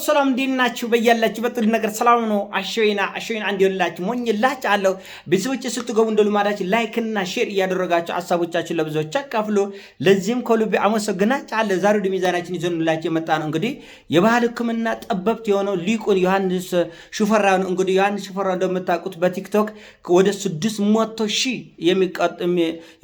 ሰላም እንዲናችሁ በያላችሁ በጥል ነገር ሰላም ነው። አሸይና እንዲላችሁ ሞኝላችሁ አለው። ቤተሰቦች ስትገቡ እንደልማዳችሁ ላይክ እና ሼር እያደረጋችሁ ሐሳቦቻችሁን ለብዙዎች አካፍሉ። ለዚህም ከልቤ አመሰግናችኋለሁ። ዛሬ ወደ ሚዛናችን ይዘንላችሁ የመጣ ነው እንግዲህ የባህል ሕክምና ጠበብት የሆነው ሊቁን ዮሐንስ ሽፈራው ነው። እንግዲህ ዮሐንስ ሽፈራው እንደምታውቁት በቲክቶክ ወደ 600,000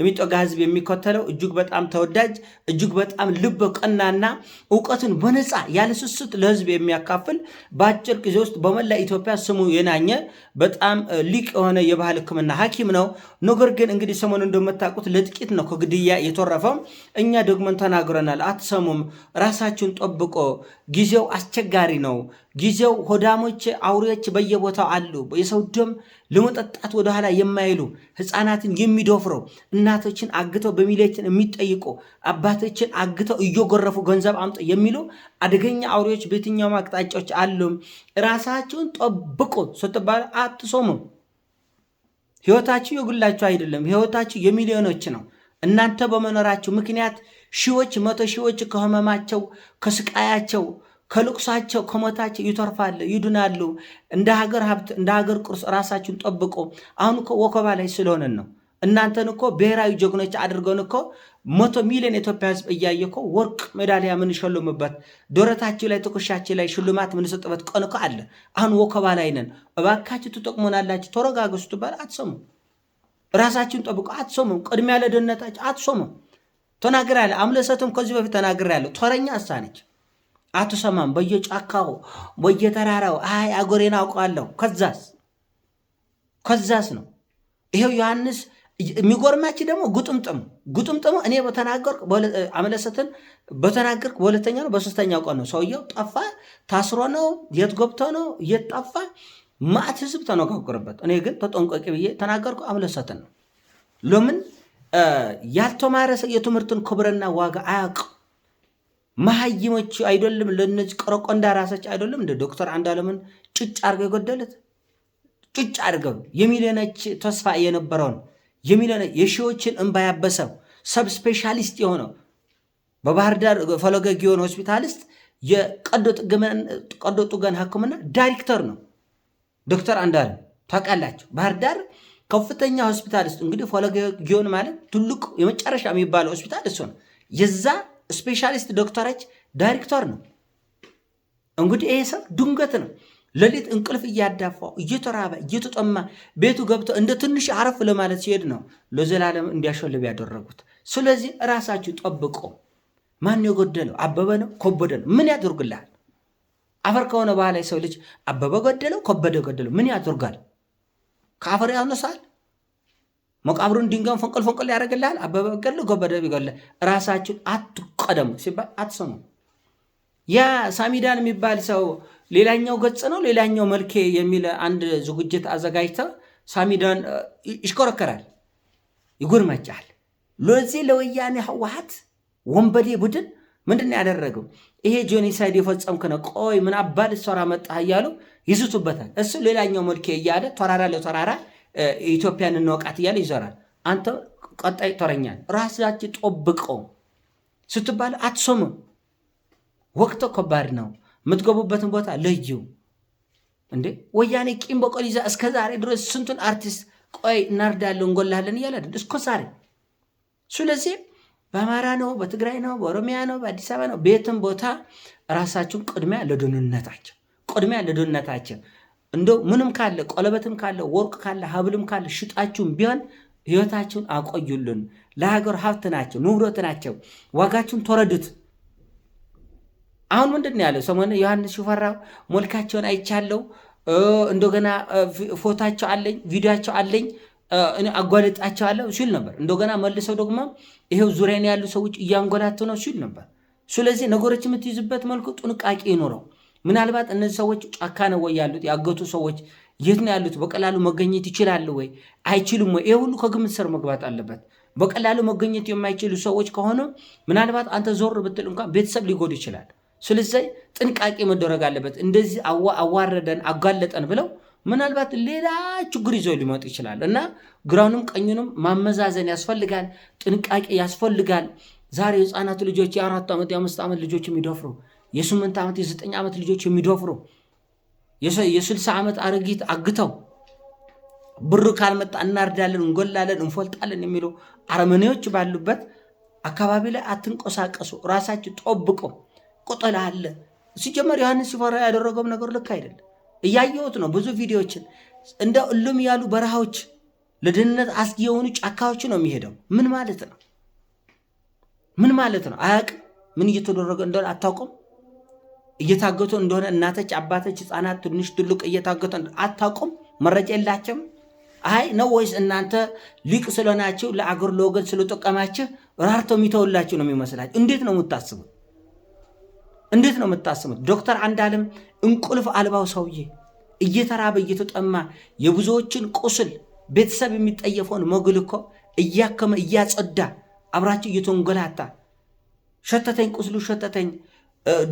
የሚጠጋ ህዝብ የሚከተለው እጅግ በጣም ተወዳጅ እጅግ በጣም ልበ ቀናና ዕውቀትን በነፃ ያለ ስስት ለህዝብ የሚያካፍል በአጭር ጊዜ ውስጥ በመላ ኢትዮጵያ ስሙ የናኘ በጣም ሊቅ የሆነ የባህል ሕክምና ሐኪም ነው። ነገር ግን እንግዲህ ሰሞኑን እንደምታውቁት ለጥቂት ነው ከግድያ የተረፈው። እኛ ደግመን ተናግረናል። አትሰሙም። ራሳችሁን ጠብቆ ጊዜው አስቸጋሪ ነው። ጊዜው ሆዳሞች አውሬዎች በየቦታው አሉ። የሰው ደም ለመጠጣት ወደኋላ የማይሉ ህፃናትን የሚደፍረው እናቶችን አግተው በሚሊዮን የሚጠይቁ አባቶችን አግተው እየጎረፉ ገንዘብ አምጡ የሚሉ አደገኛ አውሬዎች በየትኛውም አቅጣጫዎች አሉ። ራሳችሁን ጠብቁ ስትባሉ አትሰሙም። ህይወታችሁ የግላችሁ አይደለም። ህይወታችሁ የሚሊዮኖች ነው። እናንተ በመኖራችሁ ምክንያት ሺዎች መቶ ሺዎች ከህመማቸው ከስቃያቸው ከልቅሳቸው ከሞታቸው ይተርፋሉ፣ ይድናሉ። እንደ ሀገር ሀብት እንደ ሀገር ቅርስ ራሳችሁን ጠብቆ አሁን እኮ ወከባ ላይ ስለሆነን ነው። እናንተን እኮ ብሔራዊ ጀግኖች አድርገን እኮ 100 ሚሊዮን የኢትዮጵያ ህዝብ እያየ እኮ ወርቅ ሜዳሊያ ምንሸልምበት ደረታችሁ ላይ ትከሻችሁ ላይ ሽልማት ምንሰጥበት ቀን እኮ አለ። አሁን ወከባ ላይ ነን። እባካችሁ ትጠቅሙናላችሁ። ተረጋጉ ስትባል አትሰሙ። ራሳችሁን ጠብቆ አትሰሙ። ቅድሚያ ለደህንነታችሁ አትሰሙ። ተናግራለሁ። አምለሰትም ከዚህ በፊት ተናግራለሁ። ተረኛ እሳነች አትሰማም። በየጫካው በየተራራው አይ አገሬን አውቃለሁ። ከዛስ ነው ይሄው ዮሐንስ። የሚጎርማችሁ ደግሞ ጉጥምጥሙ እኔ በተናገርኩ አምለሰትን በተናገርኩ በሁለተኛው ነው በሶስተኛው ቀን ነው ሰውየው ጠፋ። ታስሮ ነው የት ገብቶ ነው የት ጠፋ። ማዕት ህዝብ ተነጋገረበት። እኔ ግን ተጠንቀቂ ብዬ ተናገርኩ አምለሰትን ነው። ለምን ያልተማረ ሰው የትምህርትን ክብርና ዋጋ አያውቅም። መሀይሞች አይደለም ለነዚህ ቆረቆንዳ ራሳች አይደለም እንደ ዶክተር አንዳለምን ጭጭ አድርገው የጎደለት ጭጭ አድርገው የሚሊዮኖች ተስፋ የነበረውን የሚሊዮኖች የሺዎችን እንባ ያበሰው ሰብ ስፔሻሊስት የሆነው በባህር ዳር ፈለገ ጊዮን ሆስፒታሊስት የቀዶ ጥገና ሕክምና ዳይሬክተር ነው ዶክተር አንዳለም። ታውቃላችሁ ባህር ዳር ከፍተኛ ሆስፒታሊስት እንግዲህ ፈለገ ጊዮን ማለት ትልቁ የመጨረሻ የሚባለው ሆስፒታል እሱ ነው። የዛ ስፔሻሊስት ዶክተሮች ዳይሬክተር ነው። እንግዲህ ይሄ ሰው ድንገት ነው ሌሊት እንቅልፍ እያዳፋው እየተራበ እየተጠማ ቤቱ ገብቶ እንደ ትንሽ አረፍ ለማለት ሲሄድ ነው ለዘላለም እንዲያሸልብ ያደረጉት። ስለዚህ ራሳችሁ ጠብቆ። ማን የጎደለው? አበበ ነው ከበደ ነው? ምን ያደርግልሃል? አፈር ከሆነ በኋላ ሰው ልጅ አበበ ገደለው ከበደ ገደለው ምን ያደርጋል? ከአፈር ያነሳል። መቃብሩን ድንጋዩን ፈንቅል ያደርግልሃል። አበበ ገደለው ከበደ ቢገለ ራሳችሁን አትቀደሙ ሲባል አትሰሙ። ያ ሳሚዳን የሚባል ሰው ሌላኛው ገጽ ነው ሌላኛው መልኬ የሚል አንድ ዝግጅት አዘጋጅተው ሳሚዳን ይሽከረከራል፣ ይጎርመጫል። ለዚህ ለወያኔ ህወሓት ወንበዴ ቡድን ምንድን ነው ያደረገው? ይሄ ጄኖሳይድ የፈጸምክ ነው፣ ቆይ ምን አባል ሰራ መጣህ እያሉ ይዝቱበታል። እሱ ሌላኛው መልኬ እያለ ተራራ ለተራራ ኢትዮጵያን እንወቃት እያለ ይዞራል። አንተ ቀጣይ ተረኛል። ራሳችሁ ጠብቀው ስትባል አትሰሙም። ወቅቱ ከባድ ነው። የምትገቡበትን ቦታ ለዩ። እንዴ ወያኔ ቂም በቀል ይዛ እስከ ዛሬ ድረስ ስንቱን አርቲስት ቆይ እናርዳለን እንጎላለን እያለ እስከ ዛሬ። ስለዚህ በአማራ ነው በትግራይ ነው በኦሮሚያ ነው በአዲስ አበባ ነው ቤትም ቦታ ራሳችሁን ቅድሚያ ለደህንነታችን እንደው ምንም ካለ ቀለበትም ካለ ወርቅ ካለ ሀብልም ካለ ሽጣችሁም ቢሆን ህይወታችሁን አቆዩልን። ለሀገር ሀብት ናቸው ንብረት ናቸው። ዋጋችሁን ተረዱት። አሁን ምንድን ያለው ሰሞኑን ዮሐንስ ሽፈራው ሞልካቸውን አይቻለው። እንደገና ፎታቸው አለኝ ቪዲዮቸው አለኝ አጓልጣቸዋለሁ ሲል ነበር። እንደገና መልሰው ደግሞ ይሄው ዙሪያን ያሉ ሰዎች እያንጎላቱ ነው ሲል ነበር። ስለዚህ ነገሮች የምትይዝበት መልኩ ጥንቃቄ ይኖረው። ምናልባት እነዚህ ሰዎች ጫካ ነው ወይ ያሉት? ያገቱ ሰዎች የት ነው ያሉት? በቀላሉ መገኘት ይችላሉ ወይ አይችሉም ወይ? ይሄ ሁሉ ከግምት ስር መግባት አለበት። በቀላሉ መገኘት የማይችሉ ሰዎች ከሆነ ምናልባት አንተ ዞር ብትል እንኳን ቤተሰብ ሊጎዱ ይችላል። ስለዚህ ጥንቃቄ መደረግ አለበት። እንደዚህ አዋረደን አጋለጠን ብለው ምናልባት ሌላ ችግር ይዘው ሊመጡ ይችላል እና ግራውንም ቀኙንም ማመዛዘን ያስፈልጋል። ጥንቃቄ ያስፈልጋል። ዛሬ ህፃናት ልጆች የ4 ዓመት የ5 ዓመት ልጆች የሚደፍሩ የ8 ዓመት የ9 ዓመት ልጆች የሚደፍሩ የ60 ዓመት አረጊት አግተው ብሩ ካልመጣ እናርዳለን፣ እንጎላለን፣ እንፈልጣለን የሚሉ አረመኔዎች ባሉበት አካባቢ ላይ አትንቀሳቀሱ። ራሳችሁ ጠብቁ። ቁጥል አለ። ሲጀመር ዮሐንስ ሽፈራው ያደረገው ነገር ልክ አይደለም። እያየሁት ነው ብዙ ቪዲዮዎችን። እንደ እሉም ያሉ በረሃዎች ለደህንነት አስጊ የሆኑ ጫካዎች ነው የሚሄደው። ምን ማለት ነው? ምን ማለት ነው? አያውቅም። ምን እየተደረገ እንደሆነ አታውቁም። እየታገቱ እንደሆነ እናቶች፣ አባቶች፣ ህፃናት፣ ትንሽ ትልቅ እየታገቱ አታውቁም። መረጃ የላቸውም። አይ ነው ወይስ እናንተ ሊቅ ስለሆናችሁ ለአገር ለወገን ስለጠቀማችሁ ራርተው የሚተውላችሁ ነው የሚመስላችሁ? እንዴት ነው የምታስቡት? እንዴት ነው የምታስቡት? ዶክተር አንዳለም እንቁልፍ አልባው ሰውዬ እየተራበ እየተጠማ የብዙዎችን ቁስል ቤተሰብ የሚጠየፈውን ሞግል እኮ እያከመ እያጸዳ አብራችሁ እየተንገላታ ሸተተኝ ቁስሉ ሸተተኝ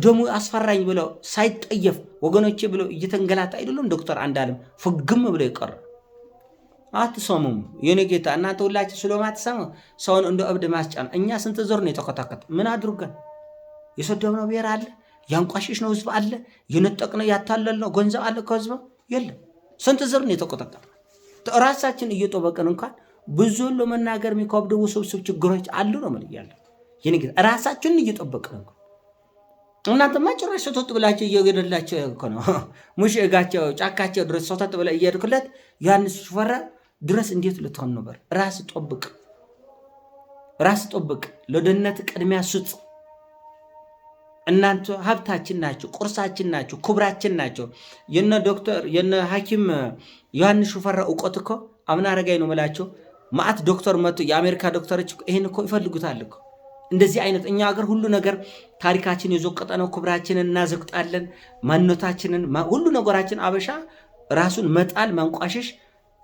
ደሙ አስፈራኝ ብለው ሳይጠየፍ ወገኖቼ ብለው እየተንገላታ አይደለም ዶክተር አንዳለም ፍግም ብለው ይቀር። አትሰሙም? የኔ ጌታ እናንተ ሁላችሁ ስለማትሰሙ ሰውን እንደ እብድ ማስጫን። እኛ ስንት ዞር ነው የተከታከተ? ምን አድርገን? የሰደብነው ብሔር አለ፣ ያንቋሽሽ ነው ህዝብ አለ፣ የነጠቅነው ያታለልነው ገንዘብ አለ ከህዝብ የለም። ስንት ዞር ነው የተቆጣጠረ? ራሳችን እየጠበቅን እንኳን ብዙ ለመናገር የሚከብዱ ውስብስብ ችግሮች አሉ ነው ምን ይያለ። የኔ ጌታ ራሳችንን እየጠበቅን እንኳን እናንተማ ጭራሽ ሰተት ብላችሁ እየገደላችሁ እኮ ነው። ሙሽ እጋቸው ጫካቸው ድረስ ሰተት ብላ እየሄድክለት ዮሐንስ ሽፈራው ድረስ እንዴት ልትሆን ነበር? ራስ ጠብቅ፣ ራስ ጠብቅ። ለደህንነት ቅድሚያ ስጥ። እናንተ ሀብታችን ናቸው፣ ቁርሳችን ናቸው፣ ክብራችን ናቸው። የነ ዶክተር የነ ሐኪም ዮሐንስ ሽፈራው እውቀት እኮ አምና አረጋይ ነው መላቸው ማአት ዶክተር መጡ። የአሜሪካ ዶክተሮች ይሄን እኮ ይፈልጉታል እኮ እንደዚህ አይነት። እኛ ሀገር ሁሉ ነገር ታሪካችን የዘቀጠ ነው። ክብራችንን እናዘቅጣለን፣ ማንነታችንን ሁሉ ነገራችን አበሻ ራሱን መጣል ማንቋሸሽ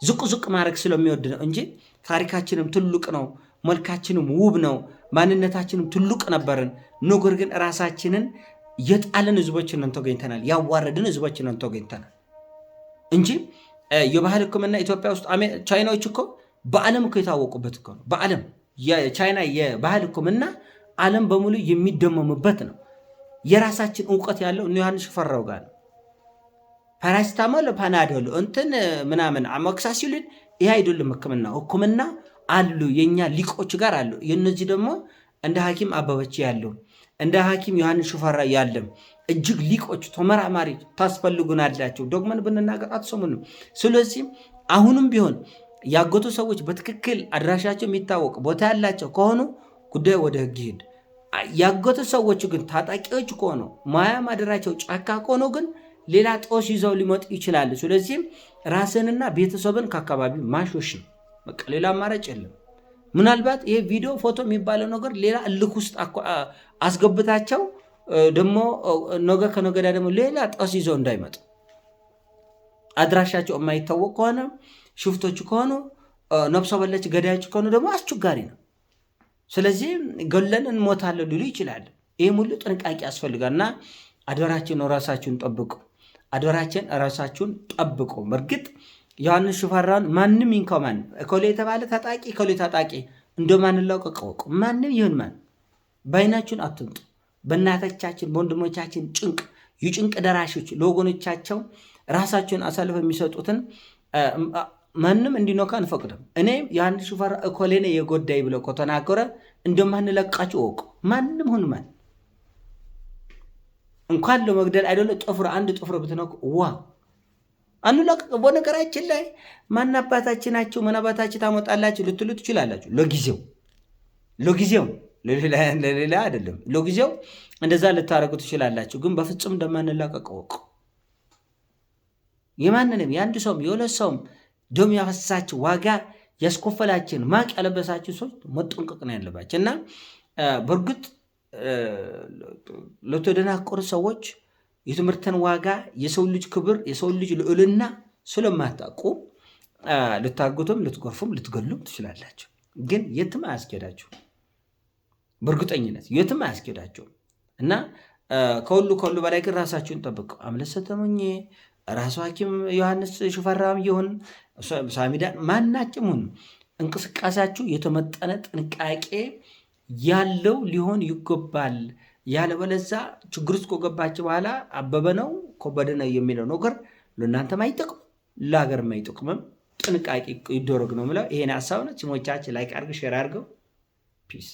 ዝቅ ዝቅ ማድረግ ስለሚወድ ነው እንጂ ታሪካችንም ትልቅ ነው፣ መልካችንም ውብ ነው፣ ማንነታችንም ትልቅ ነበርን። ነገር ግን ራሳችንን የጣልን ህዝቦችንን ተገኝተናል፣ ያዋረድን ህዝቦችንን ተገኝተናል እንጂ የባህል ሕክምና ኢትዮጵያ ውስጥ ቻይናዎች እኮ በዓለም እኮ የታወቁበት እኮ ነው። በዓለም የቻይና የባህል ሕክምና ዓለም በሙሉ የሚደመምበት ነው። የራሳችን እውቀት ያለው ዮሐንስ ሽፈራው ጋር ነው። ፓራሲታሞል ፓናዶል እንትን ምናምን አሞክሳሲሊን ይሄ አይደለም ሕክምና አሉ የኛ ሊቆች ጋር አሉ። የነዚህ ደግሞ እንደ ሐኪም አበበች ያለው እንደ ሐኪም ዮሐንስ ሽፈራው ያለም እጅግ ሊቆች ተመራማሪ ታስፈልጉናላችሁ። ዶግመን ብንናገር አትሰሙንም። ስለዚህ አሁንም ቢሆን ያገቱ ሰዎች በትክክል አድራሻቸው የሚታወቅ ቦታ ያላቸው ከሆኑ ጉዳዩ ወደ ህግ ይሄድ። ያገቱ ሰዎች ግን ታጣቂዎች ከሆኑ ማያ ማደራቸው ጫካ ከሆኑ ግን ሌላ ጦስ ይዘው ሊመጡ ይችላሉ። ስለዚህም ራስንና ቤተሰብን ከአካባቢ ማሾሽ ነው። በቃ ሌላ አማራጭ የለም። ምናልባት ይሄ ቪዲዮ ፎቶ የሚባለው ነገር ሌላ እልክ ውስጥ አስገብታቸው ደግሞ ነገ ከነገዳ ደግሞ ሌላ ጦስ ይዘው እንዳይመጡ አድራሻቸው የማይታወቅ ከሆነ ሽፍቶች ከሆኑ ነፍሰ በላች ገዳዮች ከሆኑ ደግሞ አስቸጋሪ ነው። ስለዚህ ገለን እንሞታለን ሊሉ ይችላል። ይህ ሁሉ ጥንቃቄ ያስፈልጋልና አደራችን ራሳችሁን ጠብቁ። አደራችን ራሳችሁን ጠብቁ። በእርግጥ ዮሐንስ ሽፈራውን ማንም ይንከማን እኮሌ የተባለ ታጣቂ እኮሌ ታጣቂ እንደማንላቀቅ ወቁ። ማንም ይሁን ማን በአይናችሁን አትምጡ። በእናቶቻችን በወንድሞቻችን ጭንቅ የጭንቅ ደራሾች ለወገኖቻቸው ራሳቸውን አሳልፈው የሚሰጡትን ማንም እንዲነካ አንፈቅድም። እኔ ዮሐንስ ሽፈራው እኮሌነ የጎዳይ ብለው ከተናገረ እንደማንለቃችሁ ወቁ። ማንም ሁን ማን እንኳን ለመግደል አይደለ ጥፍር አንድ ጥፍር ብትነኩ ዋ አንለቅ። በነገራችን ላይ ማን አባታችን ናቸው ምን አባታችን ታመጣላችሁ ልትሉ ትችላላችሁ። ለጊዜው ለሌላ አይደለም። ለጊዜው እንደዛ ልታረጉ ትችላላችሁ። ግን በፍጹም እንደማንለቀቅ ወቁ። የማንንም የአንድ ሰውም የሁለት ሰውም ደም ያፈሳችሁ ዋጋ ያስኮፈላችን ማቅ ያለበሳችሁ ሰዎች መጠንቀቅ ነው ያለባችሁ። እና በእርግጥ ለተደናቆሩ ሰዎች የትምህርትን ዋጋ የሰው ልጅ ክብር የሰው ልጅ ልዕልና ስለማታውቁ ልታገቱም ልትጎርፉም ልትገሉም ትችላላችሁ። ግን የትም አያስኬዳችሁ፣ በእርግጠኝነት የትም አያስኬዳችሁ። እና ከሁሉ በላይ ግን ራሳችሁን ጠብቁ። አምለሰት ተሞኜ ራሱ ሐኪም ዮሐንስ ሽፈራው ይሁን ሳሚዳን ማናቸውም እንቅስቃሴያችሁ የተመጠነ ጥንቃቄ ያለው ሊሆን ይገባል። ያለበለዛ ችግር ውስጥ ከገባች በኋላ አበበ ነው ከበደ ነው የሚለው ነገር ለእናንተም አይጠቅም ለሀገርም አይጠቅምም። ጥንቃቄ ይደረግ ነው የምለው። ይሄን ሀሳብ ነው። ሲሞቻችን ላይክ አድርገው ሼር አድርገው ፒስ